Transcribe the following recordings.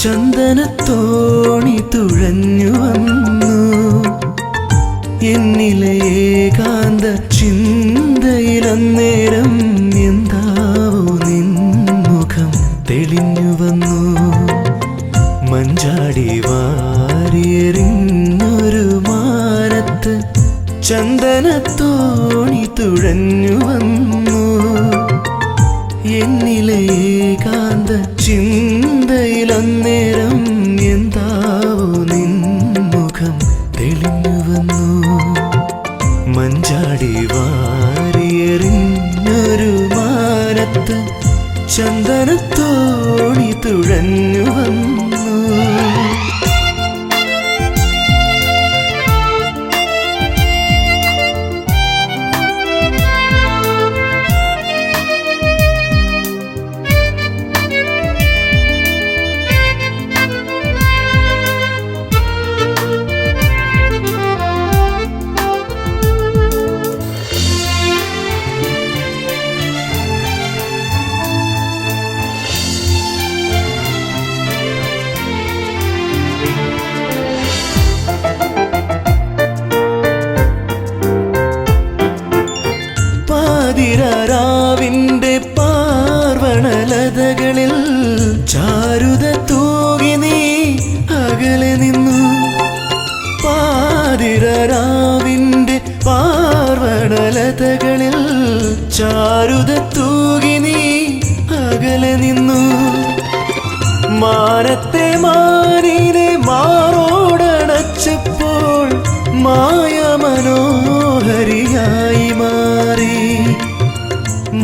ചന്ദനത്തോണി തുഴഞ്ഞു വന്നു എന്നിലെ ഏകാന്ത ചിന്തയിലന്നേരം എന്താവോ നിൻമുഖം തെളിഞ്ഞു വന്നു. മഞ്ചാടി വാരിയെറിഞ്ഞൊരു മാനത്ത് ചന്ദനത്തോണി തുഴഞ്ഞു വന്നു എന്നിലെ ഏകാന്ത ചിന്തയിലന്നേരം എന്താവോ നിൻമുഖം തെളിഞ്ഞു വന്നു. മഞ്ചാടി വാരിയെറിഞ്ഞൊരു മാനത്ത് ചന്ദനത്തോണി തുഴഞ്ഞു വന്നു. പാതിരാവിന്റെ പാർവണലതകളിൽ ചാരുത തൂകി നീ അകലെ നിന്നു. പാതിരാവിന്റെ പാർവണലതകളിൽ ചാരുത തൂകി നീ അകലെ നിന്നു. മാനത്തെ മാനിനെ മാറോടണച്ചപ്പോൾ മായ മനോഹരിയായി മാറി.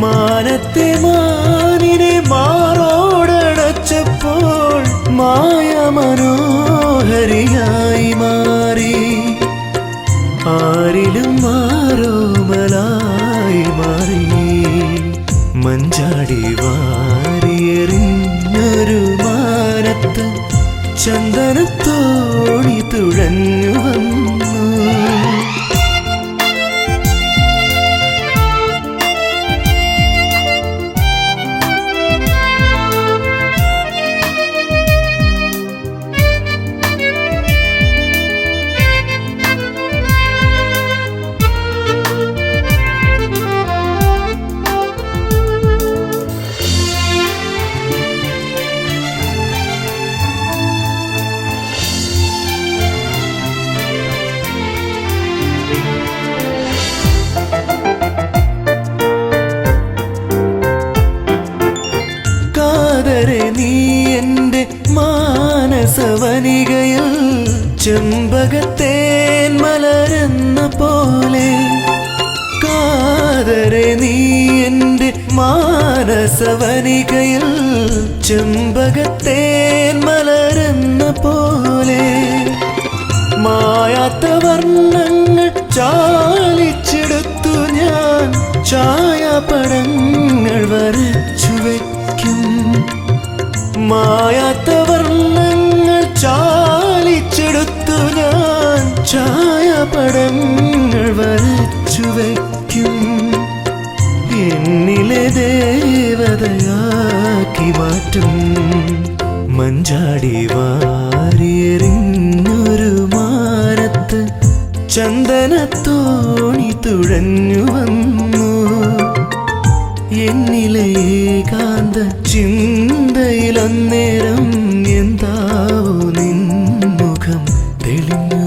മാനത്തെ മാനിനെ മാറോടണച്ചപ്പോൾ മായ മനോഹരിയായി മാറി. ആരിലും മാറോമലായി മാറി. മഞ്ചാടി വാരിയെറിഞ്ഞൊരു മാനത്ത് ചന്ദനത്തോണി തുഴഞ്ഞു വന്നു. നീ എൻ്റെ മാനസവനികയിൽ ചെമ്പകത്തേൻ മലരെന്ന പോലെ. കാതരെ നീ എൻ്റെ മാനസവനികയിൽ ചെമ്പകത്തേൻ മലരെന്ന പോലെ. മായാത്ത വർണ്ണങ്ങൾ ചാലിച്ചെടുത്തു ഞാൻ ഛായാപടങ്ങൾ വരച്ചു വയ്ക്കും. മായാത്ത വർണ്ണങ്ങൾ ചാലിച്ചെടുത്തു ഞാൻ ഛായാപടങ്ങൾ വരച്ചു വയ്ക്കും. എന്നിലെ ദേവതയാക്കി മാറ്റും. മഞ്ചാടി വാരിയെറിഞ്ഞൊരു മാനത്ത് ചന്ദനത്തോണി തുഴഞ്ഞു വന്നു എന്നിലെ ഏകാന്ത ചിന്തയിലന്നേരം എന്താവോ നിൻമുഖം തെളിഞ്ഞു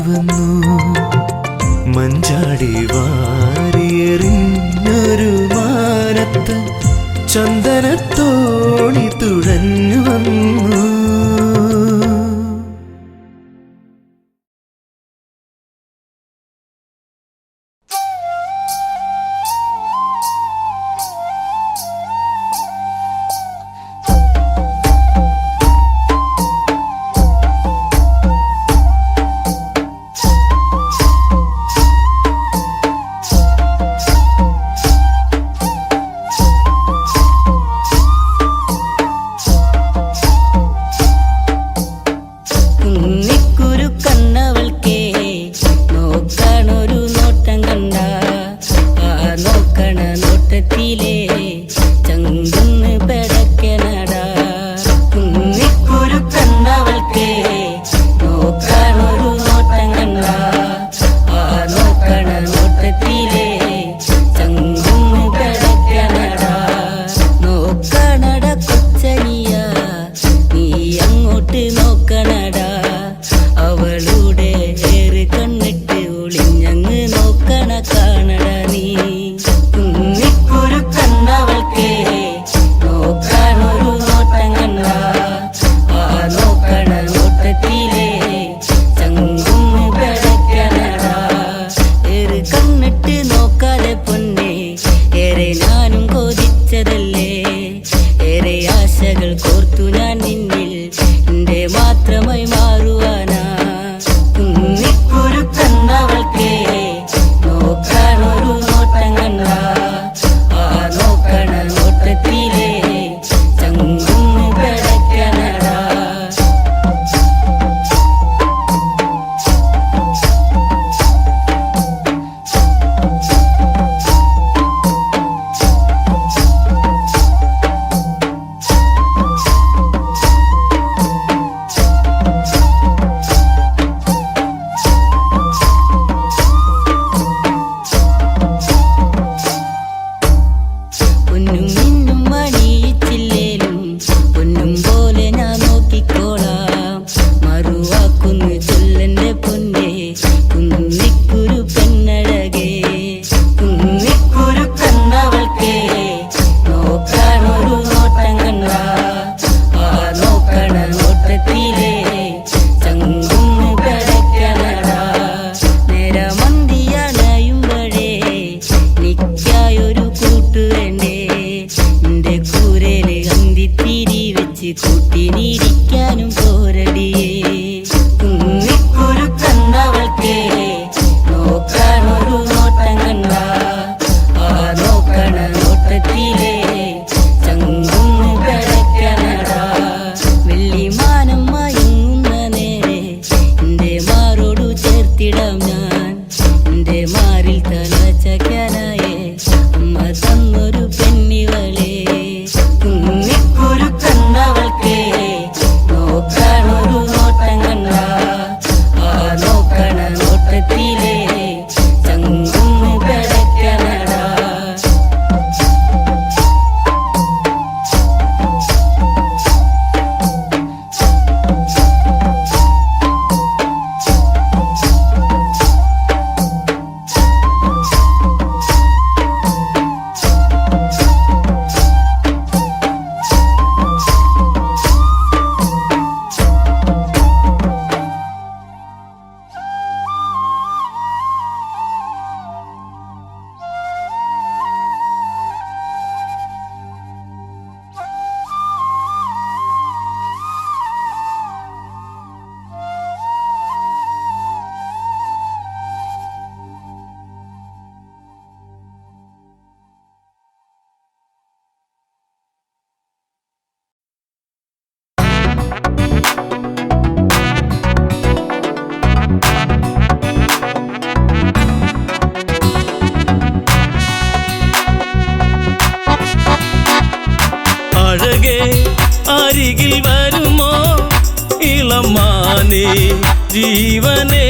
ജീവനേ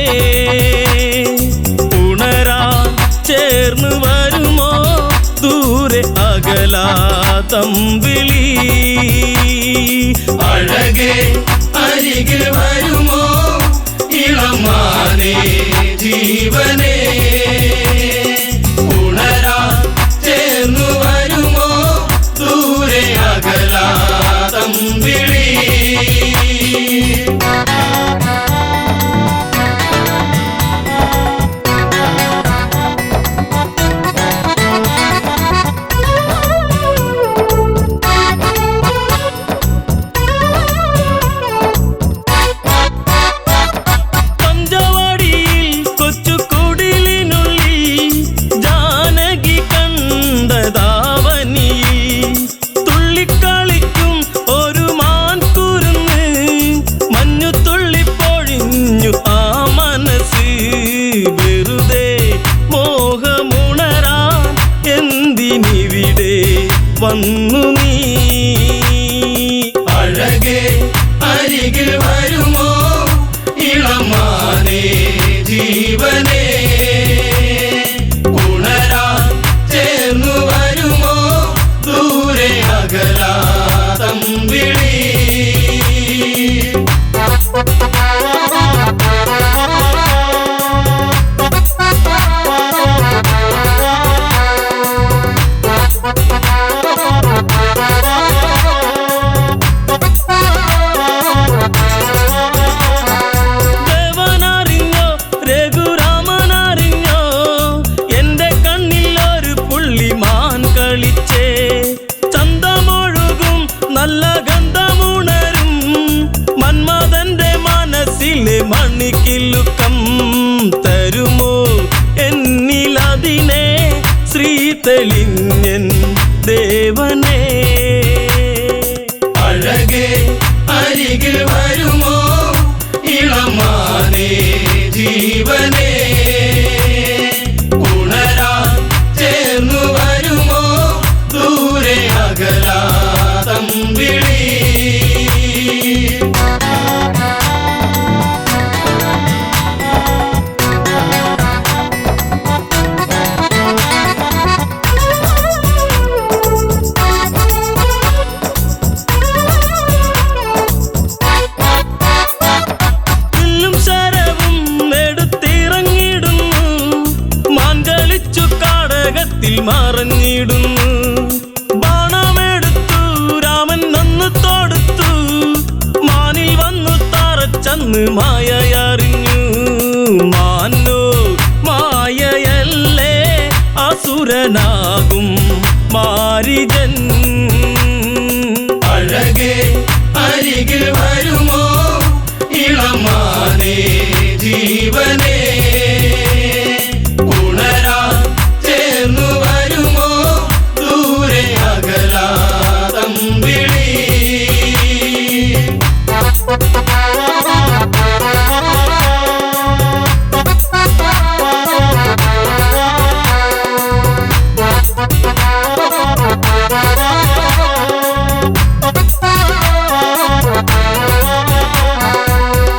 ഉണരാൻ ചേർന്നു വരുമോ ദൂരെ അകലാതമ്പിളി അഴകേ അരികിൽ വരുമോ ഇളമാനേ ജീവനേ ഉണരാൻ ചേർന്നു വരുമോ ദൂരെ അകലാതമ്പിളി വന്നു നീ അഴകേ അരികിൽ വരുമോ ഇളമാനേ ജീവനേ ഉണരാൻ ചേർന്നു വരുമോ ദൂരെ അകലാതമ്പിളി നല്ല ഗന്ധമുണരും മന്മഥന്റെ മനസ്സിലെ മണിക്കിലുക്കം തരുമോ എന്നിലതിനെ ശ്രീ തെളിഞ്ഞൻ ദേവനേ അഴകേ അരികിൽ വരുമോ ഇളമാനേ ജീവനേ ഉണരാൻ ചേർന്നു വരുമോ ദൂരെ അകലാതമ്പിളി മറഞ്ഞിടുന്നു ബാണമെടുത്തു രാമൻ നന്നു തൊടുത്തു മാനിൽ വന്നു തറച്ചന്ന് മായയറിഞ്ഞു മാനോ മായയല്ലേ അസുരനാകും മാരിജൻ അഴകേ അരികിൽ വരുമോ ഇളമാനേ ജീവനേ ഉണരാൻ ചേർന്നു വരുമോ ദൂരെ അകലാതമ്പിളി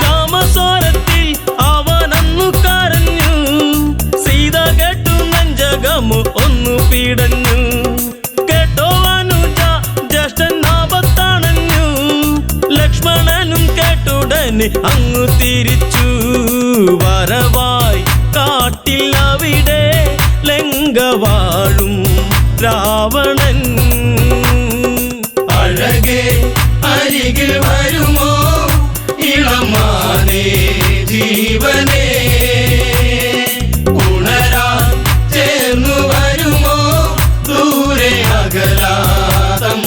രാമസ്വരത്തിൽ അവനന്നു കരഞ്ഞു സീത കേട്ടു നെഞ്ചകമു ഒന്നു പീടഞ്ഞു കേട്ടോ അനുജ ജ്യേഷ്ഠൻ ആപത്താണഞ്ഞു ലക്ഷ്മണനും കേട്ടുടനെ അങ്ങു തിരിച്ചു വരവായി കാട്ടിൽ അവിടെ ലങ്ക വാഴും രാവണൻ അഴകേ അരികിൽ വരുമോ ഇളമാനേ ജീവനേ ഉണരാൻ ചേർന്നു വരുമോ ദൂരെ അകലാതമ്പിളി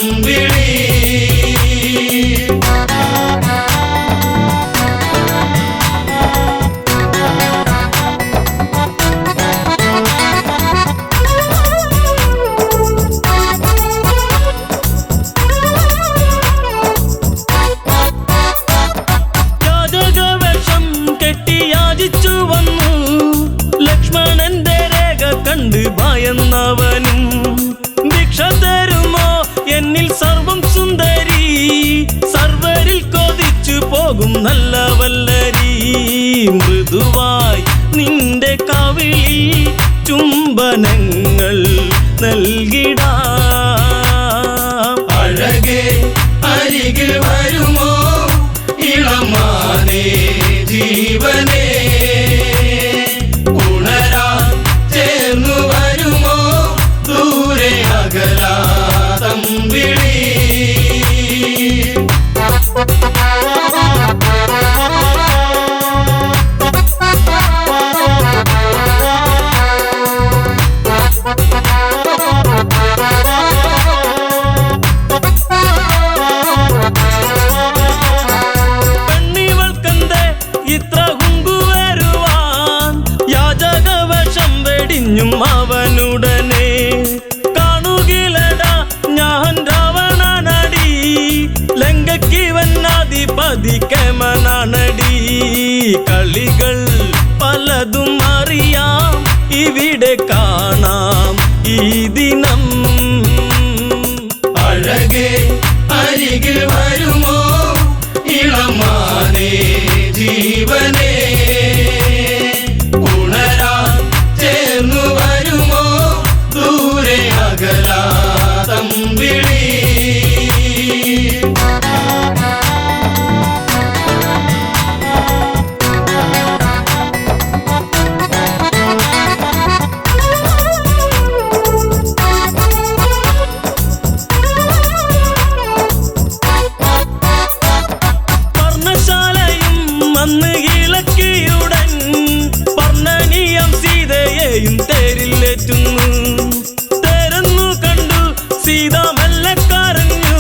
യാചകവേഷം കെട്ടി യാചിച്ചു നല്ല വല്ലരി മൃദുവായി നിന്റെ കവിളിൽ ചുംബനങ്ങൾ നൽകിടാം. അഴകേ അരികിൽ വരുമോ ഇളമാനേ ജീവനേ, ഉണരാൻ ചേർന്നു വരുമോ ദൂരെ അകലാതമ്പിളി. അവനുടനെ കാണുകിലട ഞാൻ രാവണനടി, ലങ്കയ്ക്കിവനാധിപതി കേമനാണടി. കളികൾ പലതും അറിയാം ഇവിടെ കാണാം ഈ ദിനം. അഴകേ അരികിൽ വരുമോ ഇളമാനേ ജീവനേ, ഉണരാൻ ചേർന്നു വരുമോ ദൂരെ അകലാതമ്പിളി. തേരന്നു കണ്ടു സീത മെല്ലെ കരഞ്ഞു,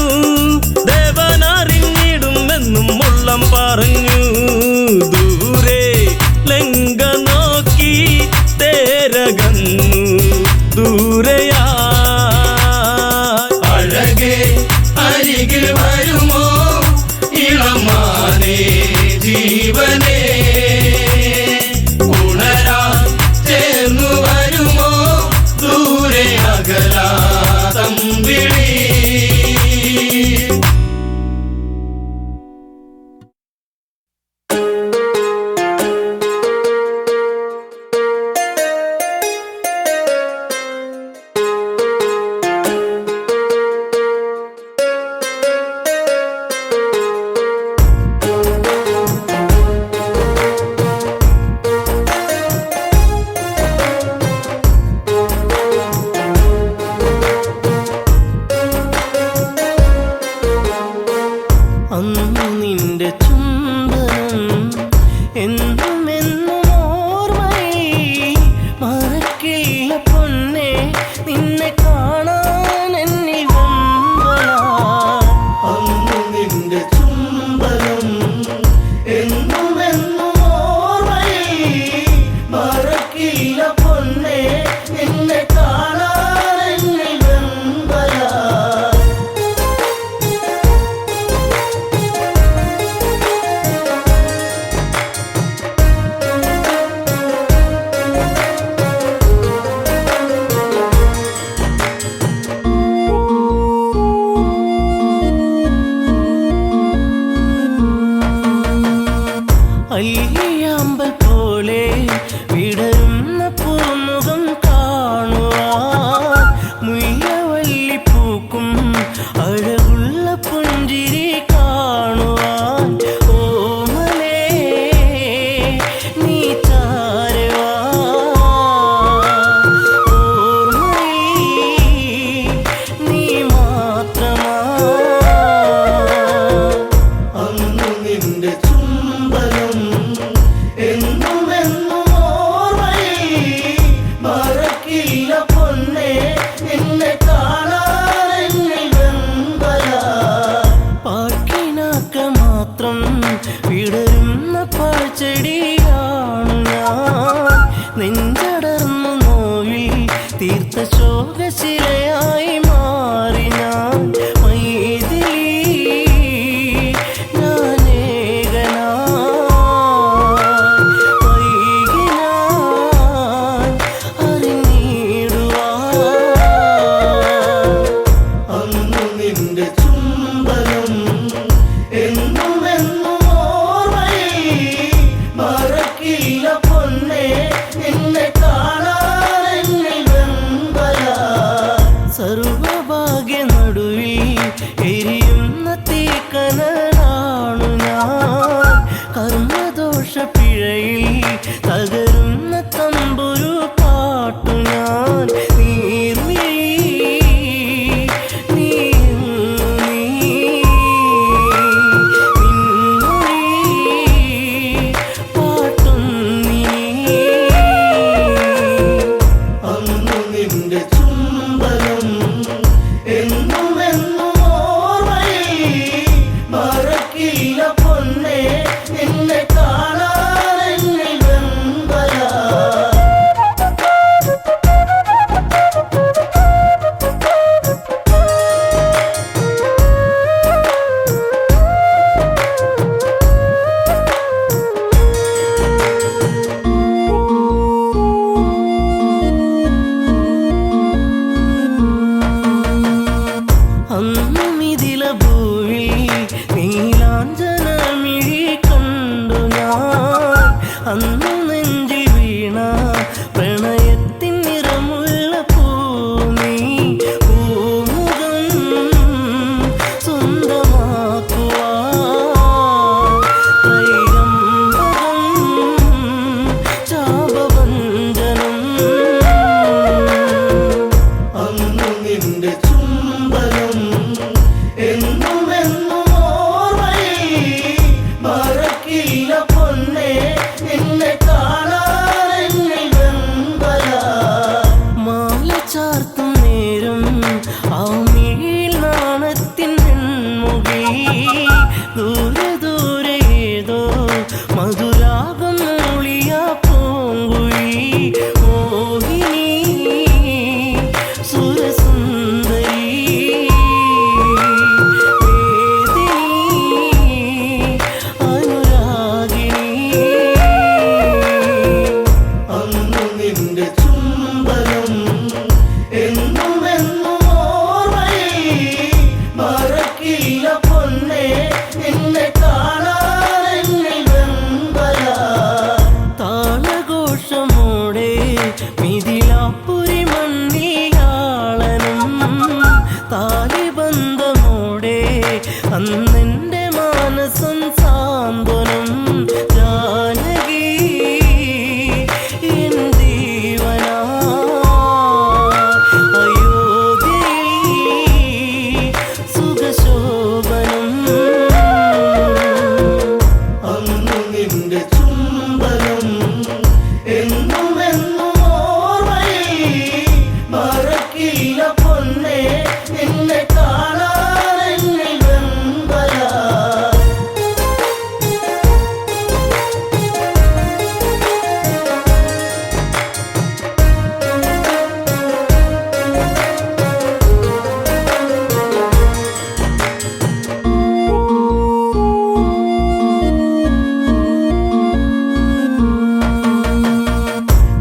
ദേവനറിഞ്ഞിടുമെന്നും ഉള്ളം പറഞ്ഞു. ദൂരെ ലങ്ക നോക്കി തേരകന്നു ദൂരയാ. അഴകേ അരികിൽ വരുമോ ഇളമാനേ ജീവനേ, ഉണരാൻ ചേർന്നു വരുമോ ദൂരെ അകലാതമ്പിളി. അന്നു നിന്റെ ചുംബനം എന്നും എന്നും ഓർമ്മയിൽ മറക്കില്ല പൊന്നെ, നിന്നെ കാണാൻ എന്നിൽ വെമ്പലാ. അന്നു നിന്റെ ചുംബനം എന്നും എന്നും ഓർമ്മയിൽ മറക്കില്ല പൊന്നെ, നിന്നെ കാണാൻ എന്നിൽ വെമ്പലാ. അല്ലിയാമ്പൽ പോലെ വിടരുന്ന പൂമുഖം കാണുവാൻ, മുയ്യവല്ലി പൂക്കും അഴകുള്ള പുഞ്ചിരി കാണുവാൻ. ഓമലേ നീ ചാരവാ, ഓർമ്മയിൽ നീ മാത്രമാ. അന്നു നിന്റെ ചുംബനം എന്നും എന്നും ഓർമ്മയിൽ മറക്കില്ല പൊന്നെ, നിന്നെ കാണാൻ എന്നിൽ വെമ്പലാ. പാക്കിനാക്ക മാത്രം വിടരുന്ന പാഴ്ചെടിയാണു ഞാൻ, നെഞ്ചടർന്നു നോവിൽ തീർത്ത ശോകശിലയായി മാറി ഞാൻ. മൈഥിലി നിന്റെ ചുംബനം എന്നും എന്നും ഓർമ്മ മറക്കില്ല പൊന്നെ നിന്നെ കാണാനെന്നിൽ വെമ്പല സർവഭാഗ്യ നടുവിൽ എരിയുന്ന തീക്കനലാണു ഞാൻ കർമ്മദോഷ പിഴയിൽ തകരുന്ന തമ്പുരു പാട്ടു ഞാൻ അന്നു നെഞ്ചിൽ വീണ പ്രണയത്തിൻ നിറമുള്ള പൂമി പൂമുഖം സ്വന്തമാക്കുവാൻ ത്രൈകമ്പകം ചാപവഞ്ചനം അന്നു നിന്റെ ചുംബനം എന്നുമെന്നും ഓർമ്മയിൽ മറക്കില്ല പൊന്നെ നിന്നെ കാണാനെന്നിൽ വെമ്പല മാല ചാർത്തും നേരം ആ മിഴിയിൽ നാണത്തിൻ വെൺമുഖി ദൂരെ ദൂരെ ഏതോ മധുരാഗം മൂളിയ പൂങ്കുഴി മോഹിനി സുരസുന്ദരി നിന്റെ ചുംബനം എന്നുമെന്നും ഓർമ്മയിൽ മറക്കില്ല പൊന്നെ നിന്നെ കാണാനെന്നിൽ വെമ്പല താളഘോഷമോടെ മിഥിലാപ്പുരി മണ്ണിയാളനും താലിബന്ധമോടെ അന്നെന്റെ മാനസം സാന്ത്വനം ജാനകി നിന്റെ ചുംബനം എന്നുമെന്നും ഓർമ്മയിൽ മറക്കില്ല പൊന്നെ നിന്നെ കാണാനെന്നിൽ വെമ്പല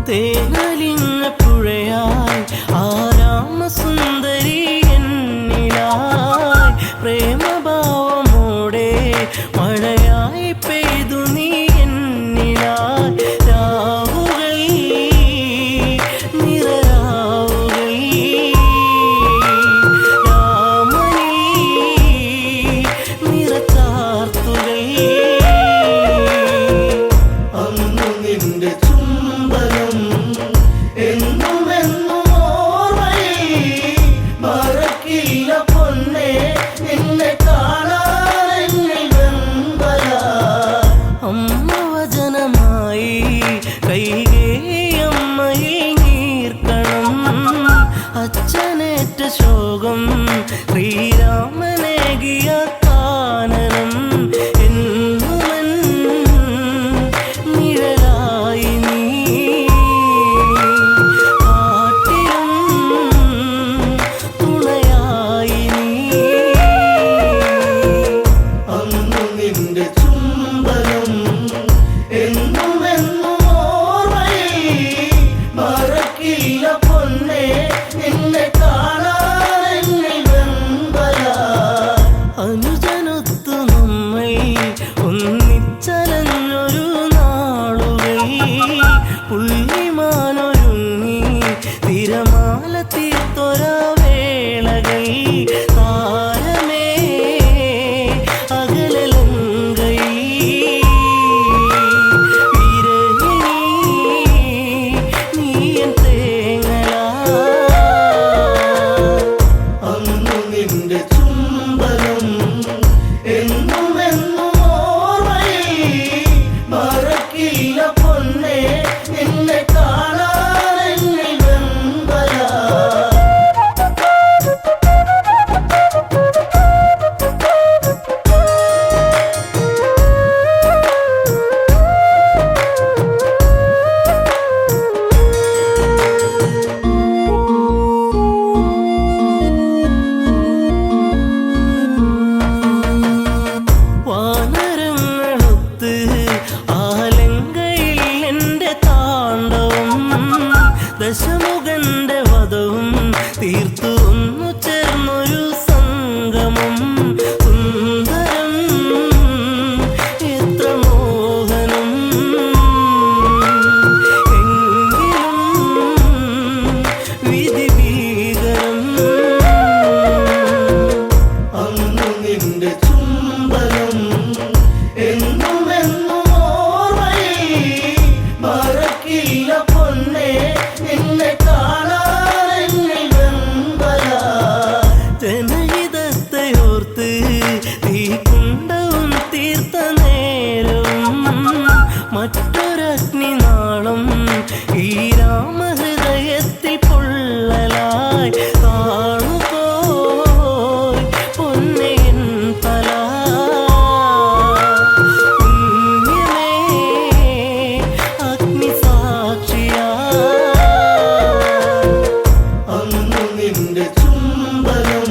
തേനലിഞ്ഞ പുഴയായി ആരാമസുന്ദരി എന്നിലായി പ്രേമഭാവമോടെ മഴയായി പെയ്തു നീ എന്നിലായി രാവുകൾ നിറരാവുകൾ രാമനീ നിറച്ചാർത്തുകൾ അന്നു നിന്റെ ചുംബനം എന്നുമെന്നും ഓർമ്മയിൽ മറക്കില്ല പൊന്നെ നിന്നെ കാണാനെന്നിൽ വെമ്പല അമ്മ വചനമായി കൈകേയമ്മയിൽ നീർക്കണം അച്ഛനേറ്റ ശോകം ശ്രീരാമനേകിയ കാനനം എന്നുമൻ നിഴലായി നീ കാട്ടിലും തുണയായി നീ അന്നു നിന്റെ ചുംബനം എന്നുമെന്നും ഓർമ്മയിൽ മറക്കില്ല പൊന്നെ നിന്നെ കാണാൻ അഗ്നിനാളം ഈ രാമഹൃദയത്തിൽ പൊള്ളലായി കാണുപോയി പൊന്നയൻ തല പുണ്യമേ അഗ്നിസാക്ഷിയാ അന്നു നിന്റെ ചുംബനം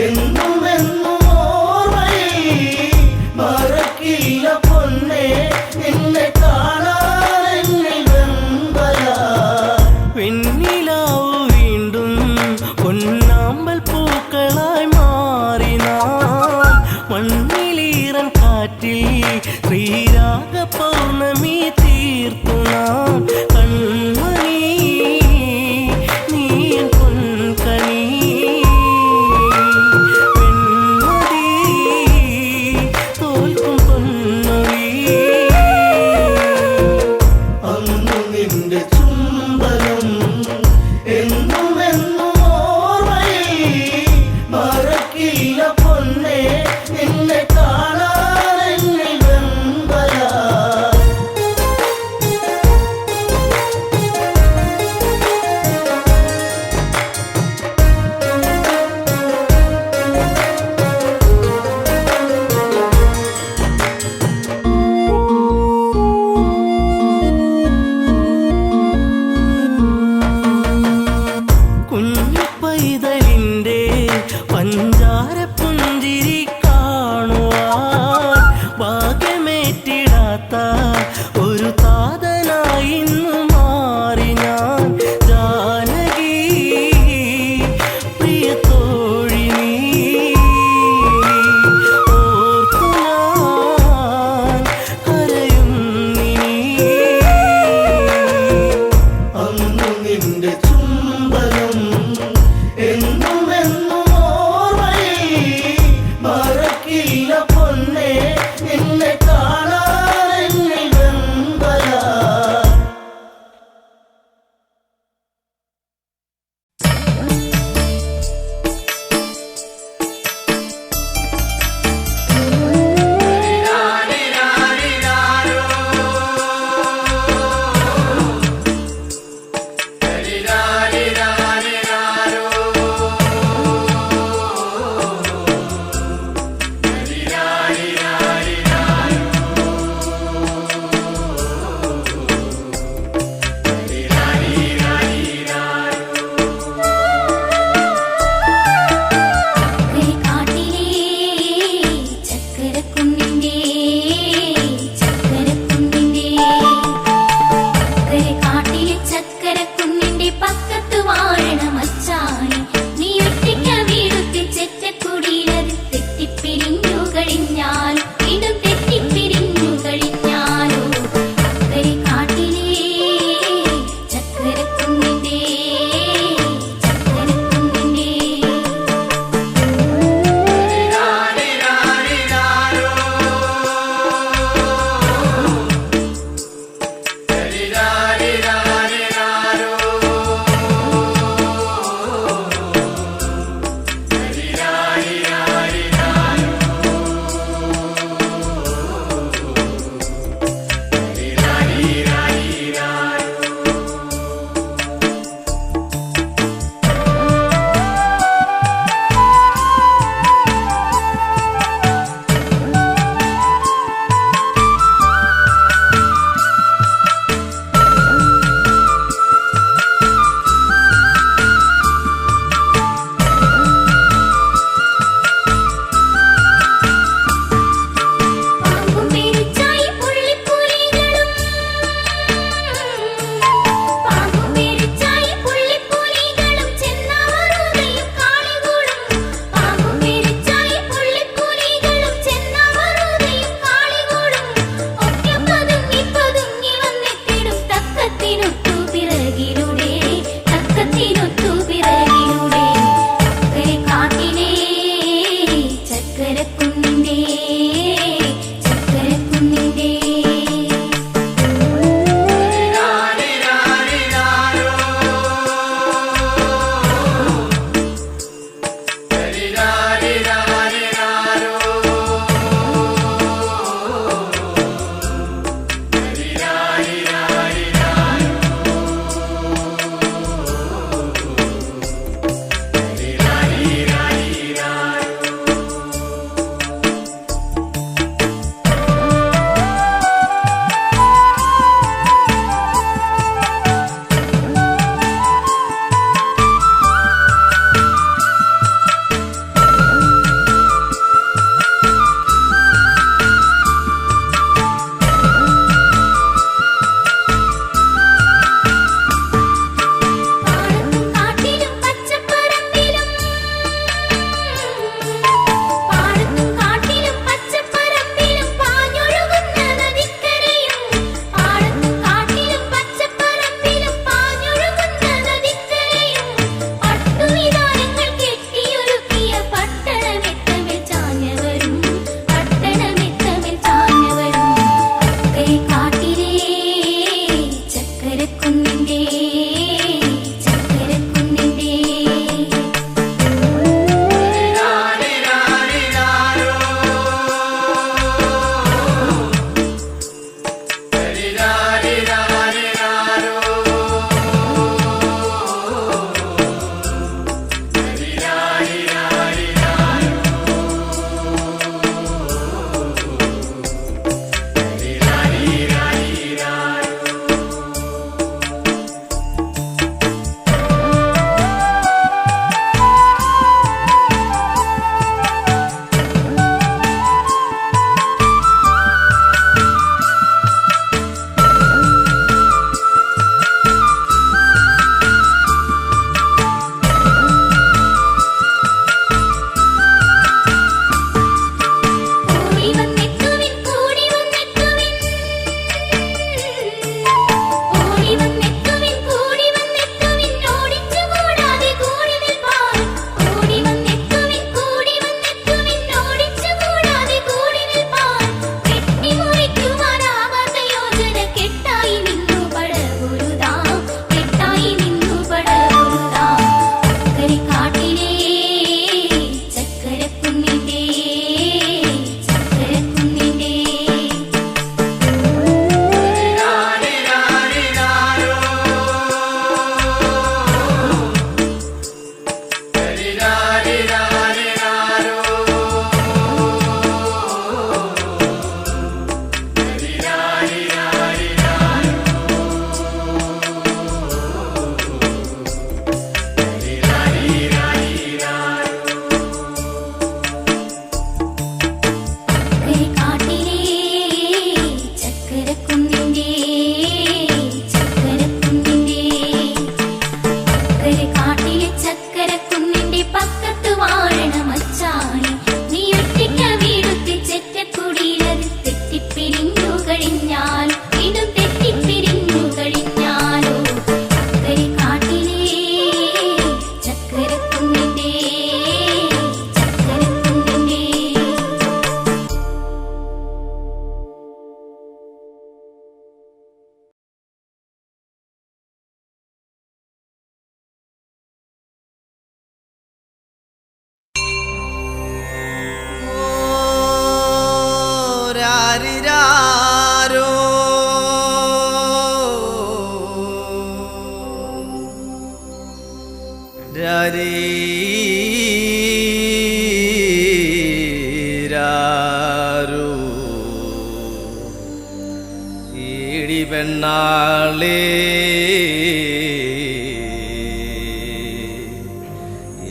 എന്നും എന്നും ഓർമ്മയിൽ മറക്കില്ല പൊന്നേ നിന്നെ കാണാൻ വെമ്പല വെണ്ണിലാവു വീണ്ടും പൊന്നാമ്പൽ പൂക്കളായി മാറി നാം മണ്ണിലീറൻ കാറ്റിൽ ശ്രീരാഗ പൗർണമി തീർത്തു നാം കൺമണി നീ പൊൻകണി പെൺമതി തോൽക്കും പൊന്നൊഴി അന്നു നിന്റെ ചുംബനം എന്നും എന്നും ഓർമ്മയിൽ മറക്കില്ല പൊന്നേ നിന്നെ കാണാൻ വെമ്പല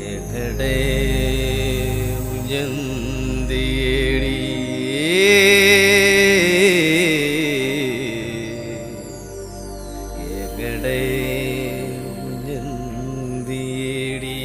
എങ്ങടെ ഉയർത്തിയേടി എങ്ങടെ ഉയർത്തിയേടി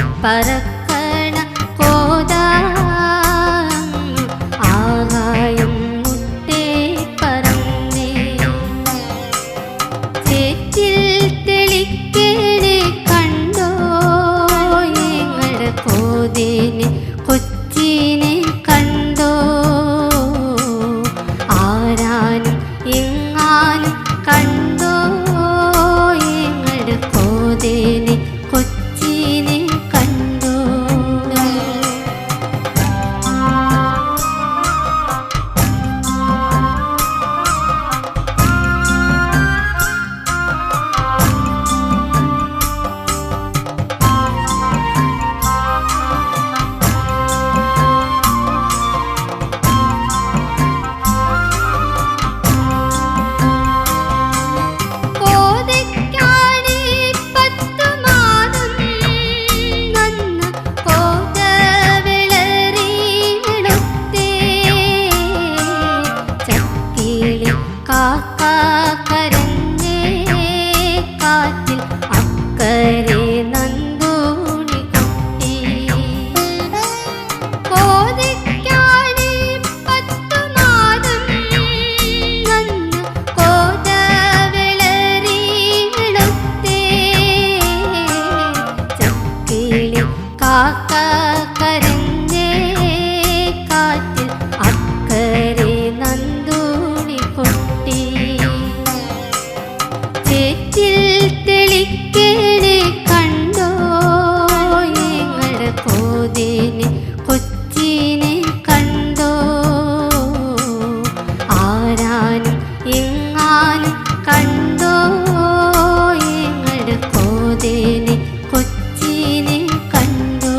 പറക്കണ കോതാ ആകായം മുട്ടേ പറന്നേ ചേറ്റിൽ തെളിക്കേണേ കണ്ടോ ഞങ്ങളുടെ കോതേനെ കൊച്ചിനെ കണ്ടോ ആരാനും എങ്ങാനും കണ്ടോ ഞങ്ങളുടെ കോതേനെ കൊച്ചിനെ കണ്ടോ കരഞ്ഞേ കാറ്റിൽ അക്കരെ നന്ദൂണി കുട്ടി കോതയ്ക്കാണി 10 മാസം നന്ന് കോതവിളറി വെളുത്തേ ചക്കിളി കാക്ക കരഞ്ഞേ കാറ്റിൽ അക്കരെ നന്ദൂണി കുട്ടി ചേറ്റിൽ തെളിക്കേണേ കണ്ടോ ഞങ്ങളുടെ കോതേനെ കൊച്ചിനെ കണ്ടോ ആരാനും എങ്ങാനും കണ്ടോ ഞങ്ങളുടെ കോതേനെ കൊച്ചിനെ കണ്ടോ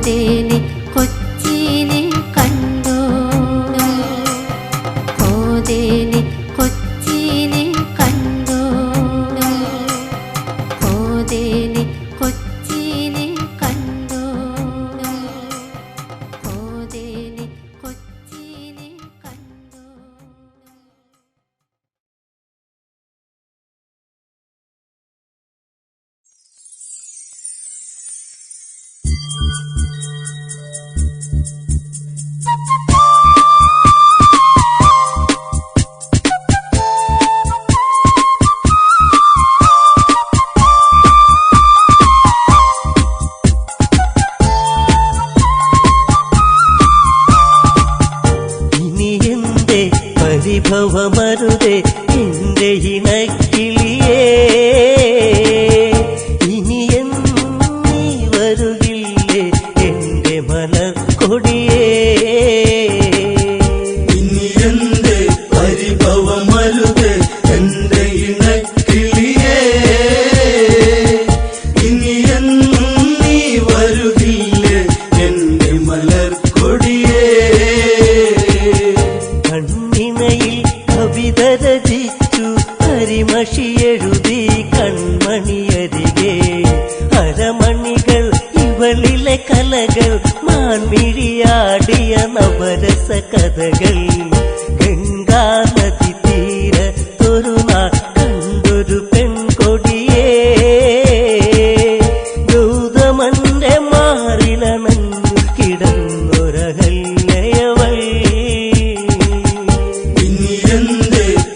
പോതേനെ കൊച്ചിനെ കണ്ടോ പോതേനെ കൊച്ചിനെ കണ്ടോ പോതേനെ കൊച്ചിനെ കണ്ടോ പോതേനെ കൊച്ചിനെ കണ്ടോ. പരിഭവമരുതേ എന്റെ ഇണക്കിളിയേ ഇനി എന്നീ വരുകില്ലേ എന്റെ മലർ കൊടിയേ ഇനി എന്റെ പരിഭവമരുതേ എന്റെ ഇണക്കിളിയേ ഇനി എന്നീ വരുകില്ലേ എന്റെ മലർ കൊടിയേ കവിത രചിച്ചു കരിമഷി എഴുതി കൺമണിയരികെ അരമണികൾ ഇവളിലെ കലകൾ മാൻമിഴിയാടിയ നവരസ കഥകൾ ഗംഗാ നദി തീരത്തൊരു നാൾ കണ്ടൊരു പെൺകൊടിയേ ഗൗതമന്റെ മാറിലണഞ്ഞു കിടന്നൊരഹല്യവൾ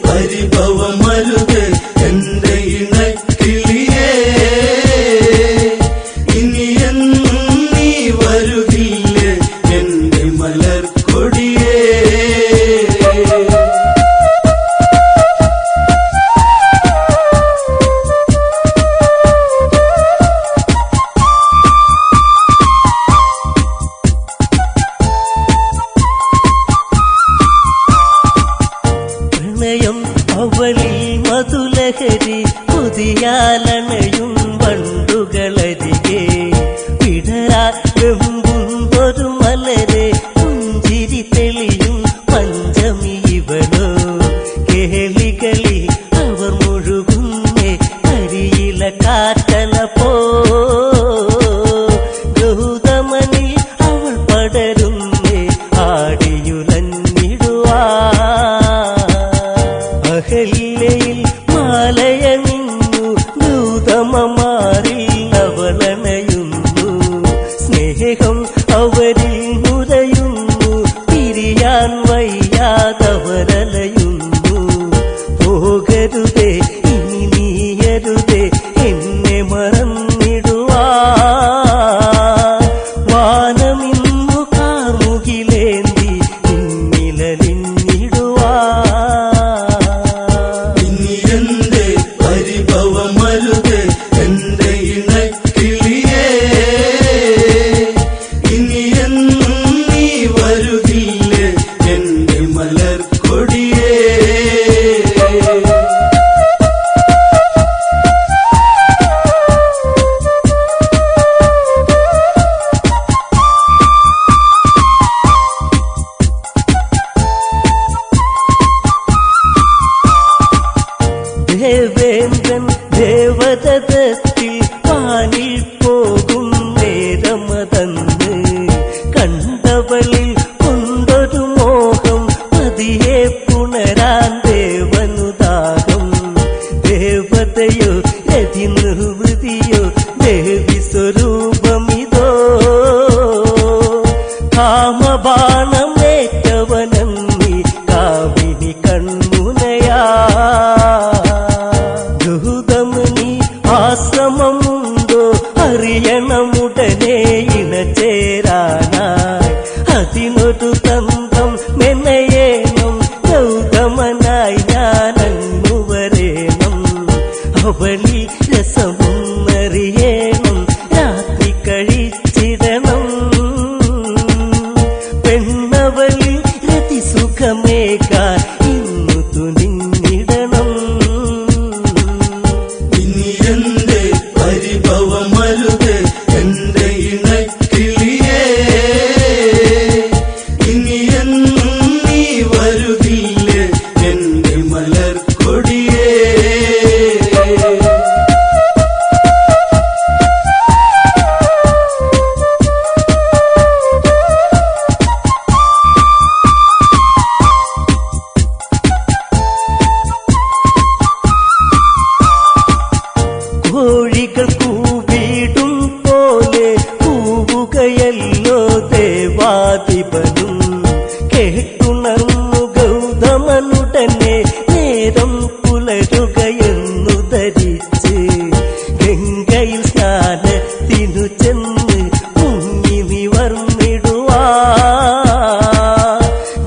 പരിഭവമരുതേ എന്റെ ഇണക്കിളിയേ ഇനി എന്നീ വരുകില്ലേ എന്റെ മലർ കൊടിയേ അവളിൽ മധുലഹരി പുതിയാലണയും വണ്ടുകളരികെ വിടരാകുമ്പൊരു മലരെ പുഞ്ചിരി തെളിയും പഞ്ചമി ഇവളോ കേളികളി അവർ മുഴുകുന്നേ കരിയില കാറ്റല പോ ഗൗതമനിൽ അവൾ പടരുന്നേ ആടിയുലഞ്ഞിടുവാ അഹല്യയിൽ മാലയണിഞ്ഞു ഗൗതമമാരിൽ അവളണയുന്നു സ്നേഹം അവരിൽ നുരയുന്നു പിരിയാൻ വയ്യാതവരലയുന്നു പോകരുതേ ഇനി നീയരുതേ എന്നെ മറന്നിടുവാ വാനമിന്നു കാർമുകിലേന്തി നിന്നിലലിഞ്ഞിടുവാ പരിഭവമരുതേ എന്റെ ഇണക്കിളിയേ ഇനി എന്നീ വരുകില്ലേ എന്റെ മലർ കൊടിയേ ദേവേന്ദ്രൻ ദേവതത്തിൽ പാനിൽ പോകും നേരമതന്ന് കണ്ടവളിൽ കൊണ്ടൊരു മോഹം പതിയെ പുണരാൻ ദേവനുദാഹം ദേവതയോ രതി നിർവൃതിയോ ദേവി സ്വരൂപമിതോ കാമബാണമേറ്റവനന്നി കാവിനി കൺമുനയാ ഗൗതമനി ആശ്രമമുണ്ടോ അറിയണമുടനെ ഇണചേരാനായി അതിനൊരു തന്ത്രം മെനയേണം ഗൗതമനായി ഞാനങ്ങു വരേണം അവളി രസമൊന്നറിയേണം രാത്രി കഴിച്ചിടണം പെണ്ണവളി രതി സുഖമേകാൻ ഇന്നു തുനിഞ്ഞിടണം ഇനി എന്റെ പരിഭവമരുതേ എന്റെ ഇണക്കിളിയേ പാർത്ഥിപനും കേട്ടുണർന്നു ഗൗതമനുടനെ നേരം പുലരുകയെന്നു ധരിച്ച് ഗംഗയിൽ സ്നാനത്തിനു ചെന്ന് മുങ്ങി നിവർന്നിടുവാ.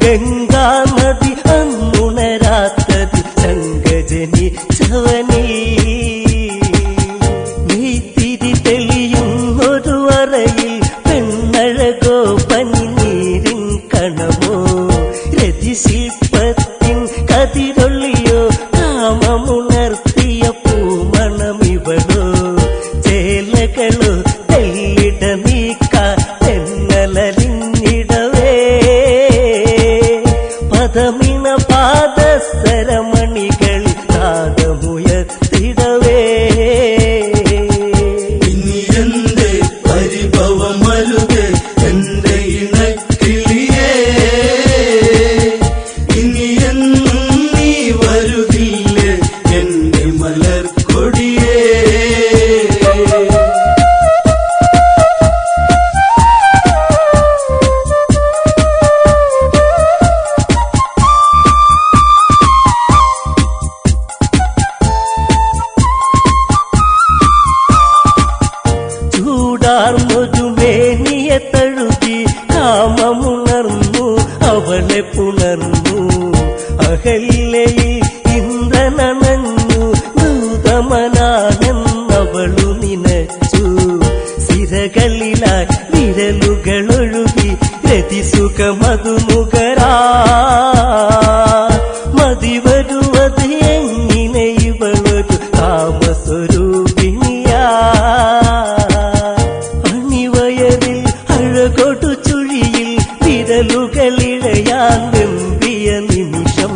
ഗംഗാനദി അന്നുണരാത്തത് ശങ്കജനിച്ചവനീ. നെയ്ത്തിരി തെളിയുന്നൊരു അറയിൽ പെണ്ണഴകോ പനിനീരിൻ കണമോ രതിശില്പത്തിൻ കതിരൊള്ളിയോ കാമമുണർത്തിയ പൂമണമിവളോ ചേലകളോ തെല്ലിട നീക്കാൻ തെന്നലിഞ്ഞിടവേ പദമിണ പാദസരമണികൾ നാദമുയർത്തിടവേ. ഇനി എന്റെ പരിഭവമരുത് എന്റെ ഇണക്കിളിയേ, ഇനി എന്നും നീ വരുകില്ലേ എന്റെ മലർക്കൊടിയേ. ചൂടാർന്നൊരു മേനിയെ തഴുകി കാമമുണർന്നു അവളെ പുണർന്നു. അഹല്യയിൽ ഇന്ദ്രനണഞ്ഞു ഗൗതമനാണെന്നവളു നിനച്ചു. സിരകളിലായി വിരലുകളൊഴുകി രതിസുഖമതു നുകരാ. മതിവരുവത് എങ്ങനെ ഇവളൊരു കാമസ്വരൂപിണിയാ. അണിവയറിൽ അഴകൊടു ചുഴിയിൽ വിരലുകളിഴയാൻ വെമ്പിയ നിമിഷം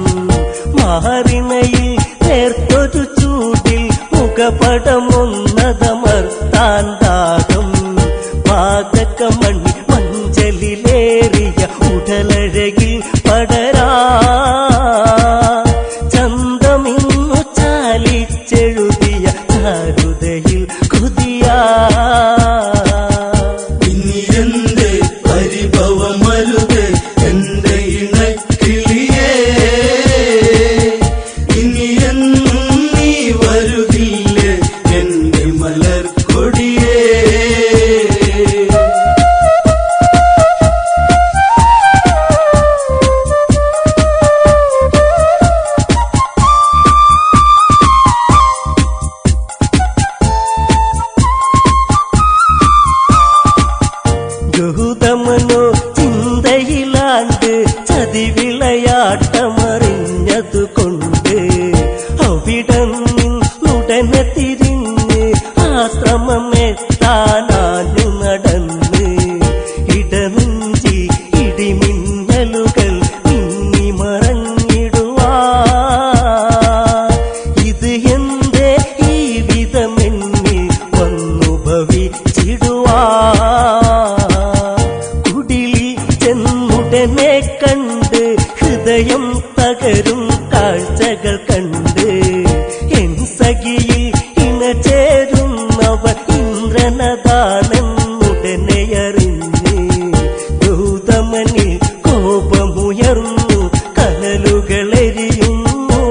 മാറിണയിൽ നേർത്തൊരു ചൂടിൽ മുഖപടമൊന്നതമർത്താൻ ദാഹം. പാതകമണി മഞ്ചലിലേറിയ ഉടലഴകിൽ പടരാ. ചന്തമിന്നു ചാലിച്ചെഴുതിയ ചാരുതയിൽ കുതിയാ. ഇനി എന്റെ പരിഭവമരുത് എന്റെ ഇണക്കിളിയേ, ഇനി എന്നും നീ വരുകില്ലേ എന്റെ മലർക്കൊടിയേ. ഗൗതമനോ ചിന്തയിലാണ്ട് ചതിവിളയാട്ടമറിഞ്ഞതുകൊണ്ട് അവിടന്നുടനെ തിരിഞ്ഞ് ആശ്രമമെത്താനാഞ്ഞു നടന്ന്. ഇടനെഞ്ചി ഇടിമിന്നലുകൾ മിന്നി മറഞ്ഞിടുവാ. ഇത് എന്റെ ഈ വിധമെന്നിൽ വന്നു ഭവിച്ചിടുവാ. കുടിലിൽ ചെന്നുടനെ കണ്ട് ഹൃദയം തകരും കാഴ്ചകൾ കണ്ട് എൻ സഖിയിൽ ഇണചേരുന്നവർ ഇന്ദ്രനതാണെന്നുടനെ അറിഞ്ഞ് ഗൗതമനിൽ കോപമുയർന്നു കനലുകളെരിയുന്നു.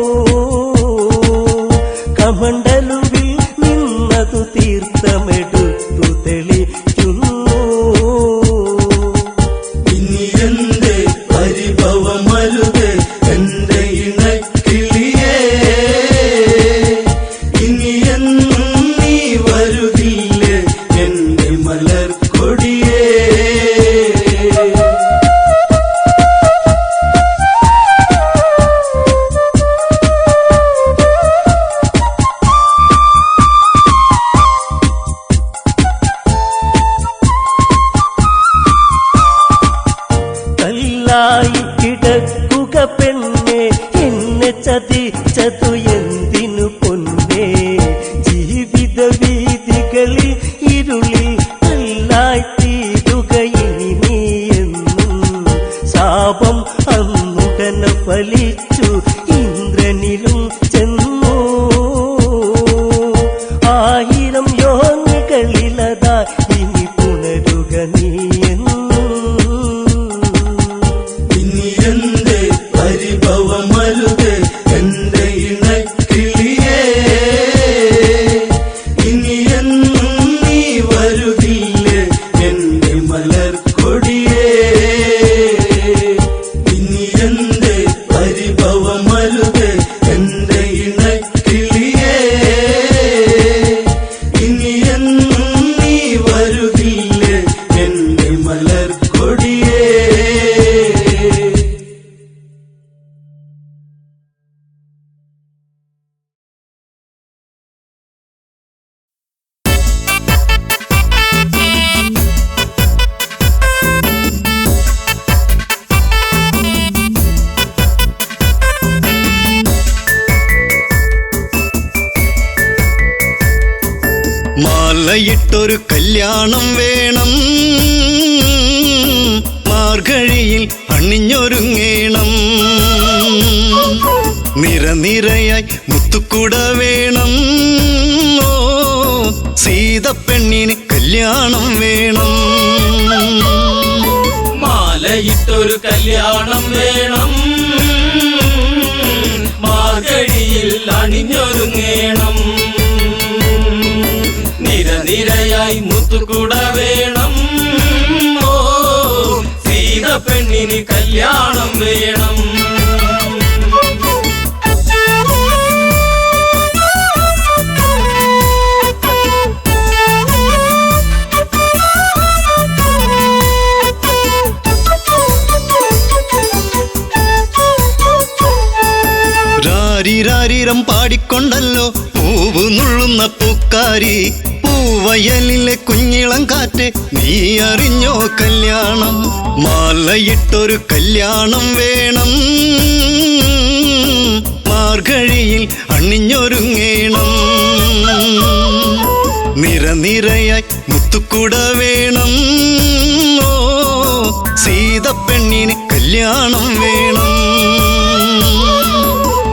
കമണ്ടലുവിൽ നിന്നതു തീർത്ഥമെടുത്തു തെളിക്കുന്നു. ഇനി എന്റെ പരിഭവമരുത് എന്റെ ഇണക്കിളിയേ, ഇനി എന്നും നീ വരുകില്ലേ എന്റെ മലർക്കൊടിയേ. കല്ലായി കിടക്കുക പെണ്ണെ എന്നെ ചതിച്ചതു എന്തിനു പൊന്നെ. ജീവിത വീതികളിൽ ഇരുളിൽ കല്ലായി തീരുകയിനി നീ എന്നും. ശാപം അന്നുടനെ ഫലിച്ചു ഇന്ദ്രനിലും ചെന്നു. 1000 യോനികളിലതാ ഇനി പുണരുക നീ എന്നും. മാലയിട്ടൊരു കല്യാണം വേണം, മാർഗഴിയിൽ അണിഞ്ഞൊരുങ്ങേണം. നിരനിരയായി മുത്തുക്കുട വേണം, ഓ സീതപ്പെണ്ണിന് കല്യാണം വേണം. മാലയിട്ടൊരു കല്യാണം വേണം, മാർഗഴിയിൽ അണിഞ്ഞൊരുങ്ങേണം. നിരനിരയായി മുത്തുകുട വേണം, ഓ സീതപ്പെണ്ണിന് കല്യാണം വേണം. രാരിരാരിരം പാടിക്കൊണ്ടല്ലോ പൂവ് നുള്ളുന്ന പൂക്കാരി, പൂവയലിലെ കുഞ്ഞിളം കാറ്റ് നീ അറിഞ്ഞോ കല്യാണം. മാലയിട്ടൊരു കല്യാണം വേണം, മാർഗഴിയിൽ അണിഞ്ഞൊരുങ്ങേണം. നിരനിരയായി മുത്തുക്കുട വേണം, ഓ സീതപ്പെണ്ണിന് കല്യാണം വേണം.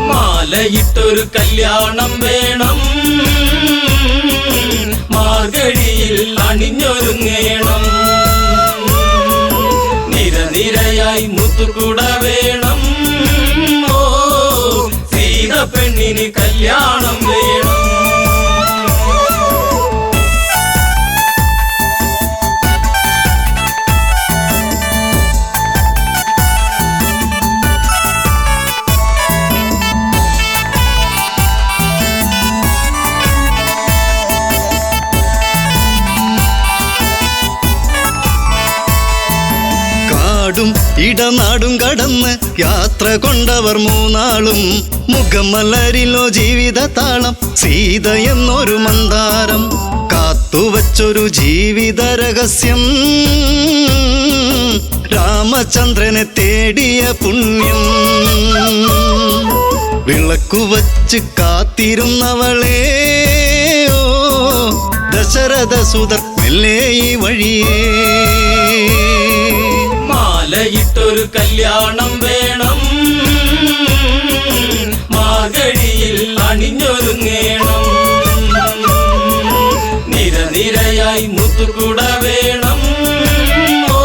മാലയിട്ടൊരു കല്യാണം വേണം, മാർഗഴിയിൽ അണിഞ്ഞൊരുങ്ങേണം. നിരനിരയായി മുത്തുകുട വേണം, ഓ സീതപ്പെണ്ണിന് കല്യാണം വേണം. ഇടനാടും കടന്ന് യാത്ര കൊണ്ടവർ മൂന്നാളും, മുഖമലരിലോ ജീവിത താളം സീത എന്നൊരു മന്ദാരം. കാത്തുവച്ചൊരു ജീവിത രഹസ്യം, രാമചന്ദ്രനെ തേടിയ പുണ്യം. വിളക്കുവച്ച് കാത്തിരുന്നവളെ, ഓ ദശരഥ സുതർ മെല്ലെ ഈ വഴിയേ. മാലയിട്ടൊരു കല്യാണം വേണം, മാർഗഴിയിൽ അണിഞ്ഞൊരുങ്ങേണം. നിരനിരയായി മുത്തുകുട വേണം, ഓ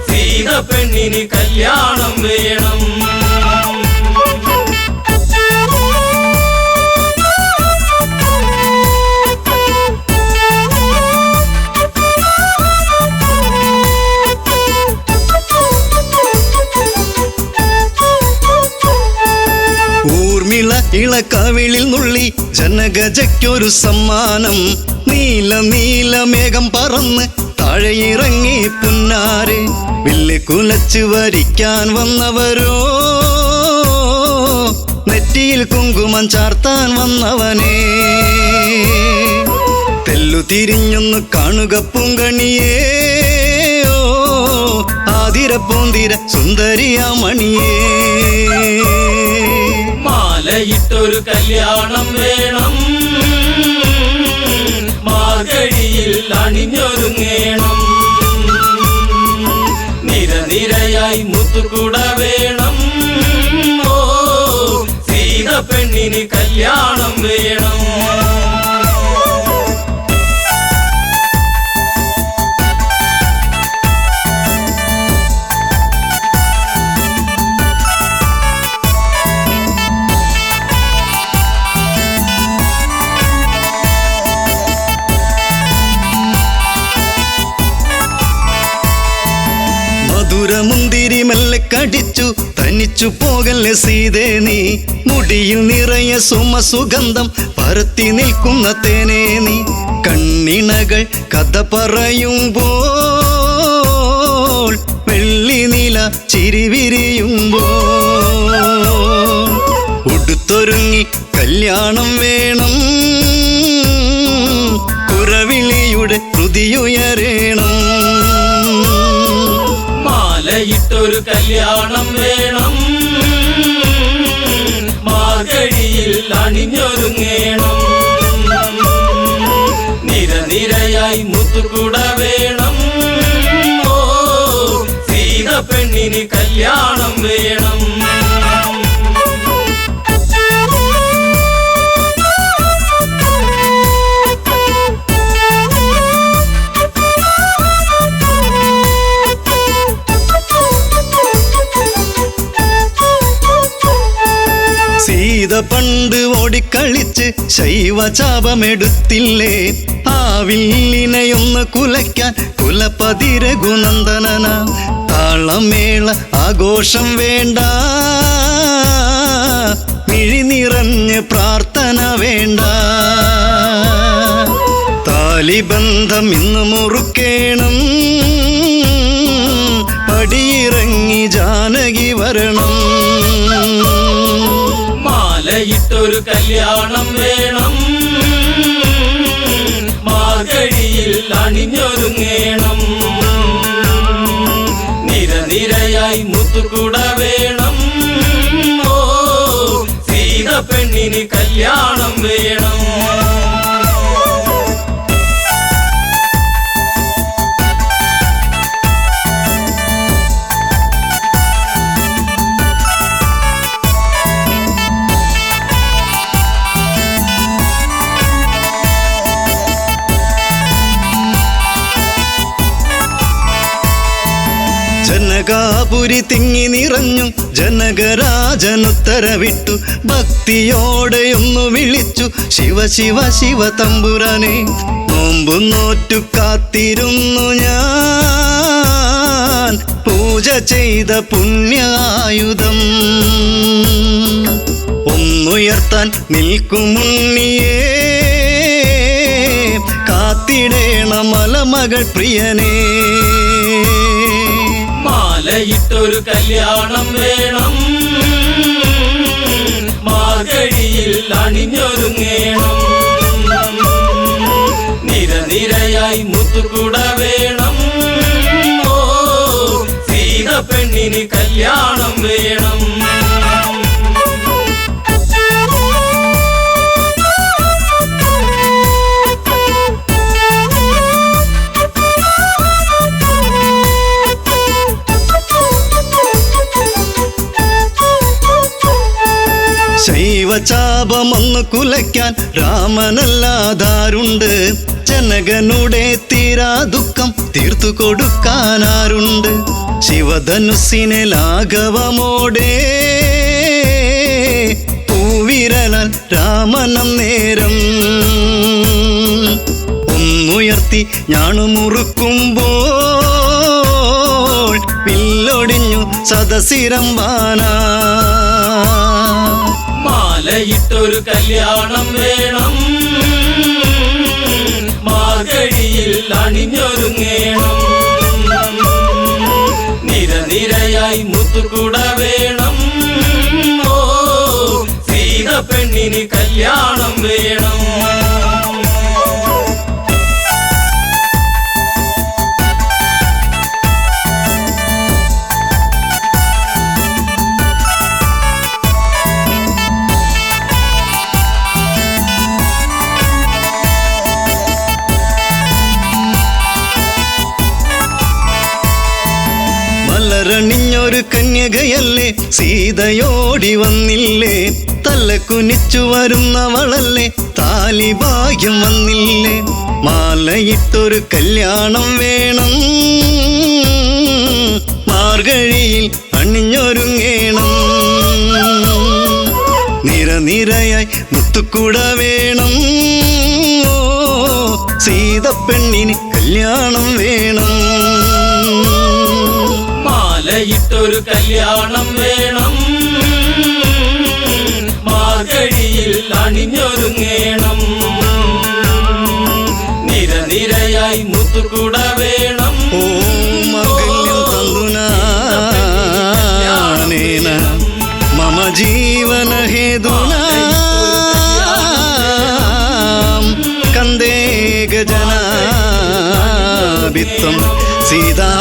സീതപ്പെണ്ണിന് കല്യാണം വേണം. ഇളക്കവിളിൽ നുള്ളി ജനഗജയ്ക്കൊരു സമ്മാനം. നീല നീല മേഘം പറന്ന് താഴെയിറങ്ങി പുന്നാരെ, വില്ല് കുലച്ച് വരിക്കാൻ വന്നവരോ, നെറ്റിയിൽ കുങ്കുമം ചാർത്താൻ വന്നവനെ. തെല്ലു തിരിഞ്ഞൊന്ന് കാണുക പൂങ്കണിയേ, ഓ ആതിര പൂന്തിര സുന്ദരിയാ മണിയേ. മാലയിട്ടൊരു കല്യാണം വേണം, മാർഗഴിയിൽ അണിഞ്ഞൊരുങ്ങേണം. നിരനിരയായി മുത്തുകുട വേണം, ഓ സീതപ്പെണ്ണിന് കല്യാണം വേണം. മുന്തിരി മെല്ലെ കടിച്ചു തനിച്ചു പോകല്ലേ സീതേ നീ, മുടിയിൽ നിറയെ സുമസുഗന്ധം പരത്തി നിൽക്കുന്ന തേനേ നീ. കണ്ണിണകൾ കഥ പറയുമ്പോൾ വെള്ളി നില ചിരിവിരിയുമ്പോൾ, ഉടുത്തൊരുങ്ങി കല്യാണം വേണം, കുരവിളിയുടെ ഹൃതിയുയരേണം. മാലയിട്ടൊരു കല്യാണം വേണം, മാർഗഴിയിൽ അണിഞ്ഞൊരുങ്ങേണം. നിരനിരയായി മുത്തുകുട വേണം. ഓ സീത പെണ്ണിന് കല്യാണം വേണം. സീത പണ്ട് ഓടിക്കളിച്ച് ശൈവചാപമെടുത്തില്ലേ, ആ വില്ലിനെയൊന്ന് കുലയ്ക്കാൻ കുലപതി രഘുനന്ദനന. താളമേള ആഘോഷം വേണ്ട, മിഴി നിറഞ്ഞ് പ്രാർത്ഥന വേണ്ട. താലിബന്ധം ഇന്ന് മുറുക്കേണം, പടിയിറങ്ങി ജാനകി വരണം. മാലയിട്ടൊരു കല്യാണം വേണം, മാർഗഴിയിൽ അണിഞ്ഞൊരുങ്ങേണം. നിരനിരയായി മുത്തുകുട വേണം. ഓ സീത പെണ്ണിന് കല്യാണം വേണം. ജനകാപുരി തിങ്ങി നിറഞ്ഞു, ജനകരാജനുത്തരവിട്ടു. ഭക്തിയോടെയൊന്നു വിളിച്ചു, ശിവ ശിവ ശിവ തമ്പുരാനെ. നോമ്പു നോറ്റു കാത്തിരുന്നു ഞാൻ, പൂജ ചെയ്ത പുണ്യായുധം. ഒന്നുയർത്താൻ നിൽക്കുമുണ്ണിയേ, കാത്തിടേണ മലമകൾ പ്രിയനേ. മാലയിട്ടൊരു കല്യാണം വേണം, മാർഗഴിയിൽ അണിഞ്ഞൊരുങ്ങേണം. നിരനിരയായി മുത്തുകുട വേണം. ഓ സീത പെണ്ണിന് കല്യാണം വേണം. ശൈവചാപമൊന്നു കുലയ്ക്കാൻ രാമനല്ലാതാരുണ്ട്, ജനകനുടെ തീരാ ദുഃഖം തീർത്തു കൊടുക്കാനാരുണ്ട്. ശിവധനുസിനെ ലാഘവമോടെ പൂവിരലാൽ രാമനം നേരം ഒന്നുയർത്തി ഞാണുമുറുക്കുമ്പോൾ വില്ലൊടിഞ്ഞു സദസിരംബാന. മാലയിട്ടൊരു കല്യാണം വേണം, മാർഗഴിയിൽ അണിഞ്ഞൊരുങ്ങേണം. നിരനിരയായി മുത്തുകുട വേണം. ഓ സീത പെണ്ണിന് കല്യാണം വേണം. മലരണിഞ്ഞൊരു കന്യകയല്ലേ, സീതയോടി വന്നില്ലേ. തല കുനിച്ചു വരുന്നവളല്ലേ, താലിഭാഗ്യം വന്നില്ലേ. മാലയിട്ടൊരു കല്യാണം വേണം, മാർഗഴിയിൽ അണിഞ്ഞൊരുങ്ങേണം. നിരനിരയായി മുത്തുകുട വേണം. ഓ സീത പെണ്ണിന് കല്യാണം വേണം. മാലയിട്ടൊരു കല്യാണം വേണം, മാർഗഴിയിൽ അണിഞ്ഞൊരുങ്ങേണം. നിരനിരയായി മുത്തുകുട വേണം. ഓം മംഗല്യം തന്തുനാനേന മമ ജീവന ഹേതുനാ കന്ദേ ഗജനാഭിത്വം സീതാ